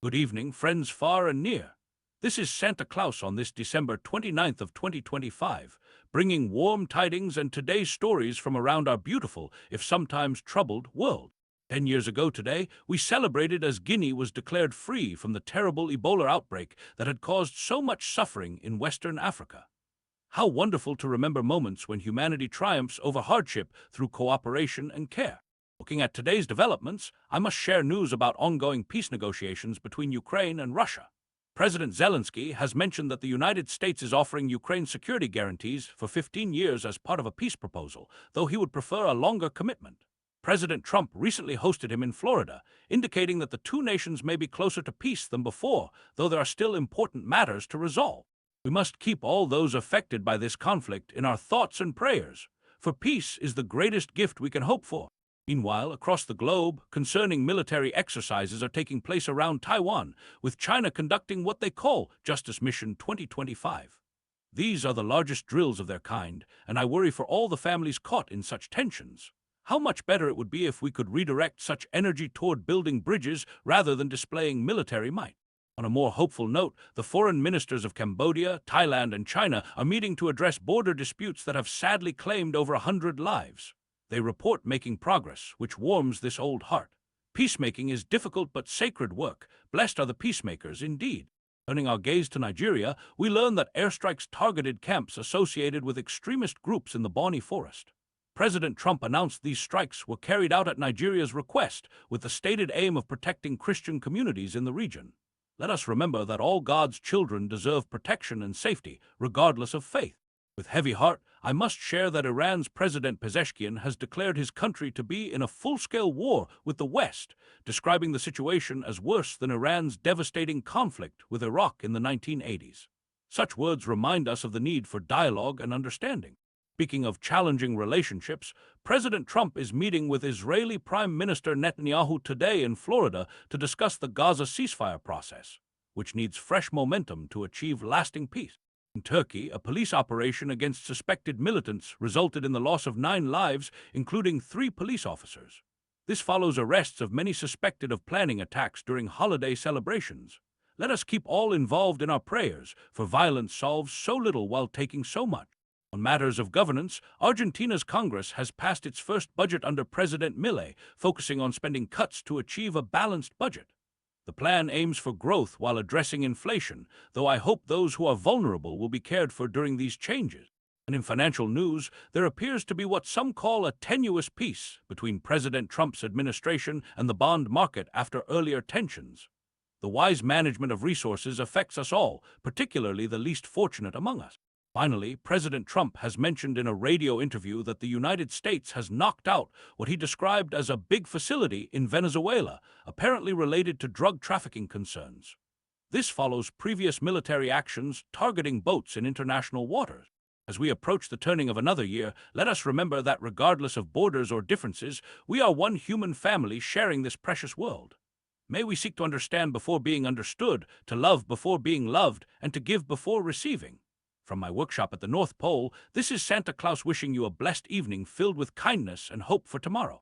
Good evening, friends far and near. This is Santa Claus on this December 29th of 2025, bringing warm tidings and today's stories from around our beautiful, if sometimes troubled, world. 10 years ago today, we celebrated as Guinea was declared free from the terrible Ebola outbreak that had caused so much suffering in Western Africa. How wonderful to remember moments when humanity triumphs over hardship through cooperation and care. Looking at today's developments, I must share news about ongoing peace negotiations between Ukraine and Russia. President Zelenskyy has mentioned that the United States is offering Ukraine security guarantees for 15 years as part of a peace proposal, though he would prefer a longer commitment. President Trump recently hosted him in Florida, indicating that the two nations may be closer to peace than before, though there are still important matters to resolve. We must keep all those affected by this conflict in our thoughts and prayers, for peace is the greatest gift we can hope for. Meanwhile, across the globe, concerning military exercises are taking place around Taiwan, with China conducting what they call Justice Mission 2025. These are the largest drills of their kind, and I worry for all the families caught in such tensions. How much better it would be if we could redirect such energy toward building bridges rather than displaying military might. On a more hopeful note, the foreign ministers of Cambodia, Thailand, and China are meeting to address border disputes that have sadly claimed over 100 lives. They report making progress, which warms this old heart. Peacemaking is difficult but sacred work. Blessed are the peacemakers indeed. Turning our gaze to Nigeria, we learn that airstrikes targeted camps associated with extremist groups in the Bauni forest. President Trump announced these strikes were carried out at Nigeria's request, with the stated aim of protecting Christian communities in the region. Let us remember that all God's children deserve protection and safety, regardless of faith. With heavy heart, I must share that Iran's President Pezeshkian has declared his country to be in a full-scale war with the West, describing the situation as worse than Iran's devastating conflict with Iraq in the 1980s. Such words remind us of the need for dialogue and understanding. Speaking of challenging relationships, President Trump is meeting with Israeli Prime Minister Netanyahu today in Florida to discuss the Gaza ceasefire process, which needs fresh momentum to achieve lasting peace. In Turkey, a police operation against suspected militants resulted in the loss of 9 lives, including 3 police officers. This follows arrests of many suspected of planning attacks during holiday celebrations. Let us keep all involved in our prayers, for violence solves so little while taking so much. On matters of governance, Argentina's Congress has passed its first budget under President Milei, focusing on spending cuts to achieve a balanced budget. The plan aims for growth while addressing inflation, though I hope those who are vulnerable will be cared for during these changes. And in financial news, there appears to be what some call a tenuous peace between President Trump's administration and the bond market after earlier tensions. The wise management of resources affects us all, particularly the least fortunate among us. Finally, President Trump has mentioned in a radio interview that the United States has knocked out what he described as a big facility in Venezuela, apparently related to drug trafficking concerns. This follows previous military actions targeting boats in international waters. As we approach the turning of another year, let us remember that regardless of borders or differences, we are one human family sharing this precious world. May we seek to understand before being understood, to love before being loved, and to give before receiving. From my workshop at the North Pole, this is Santa Claus wishing you a blessed evening filled with kindness and hope for tomorrow.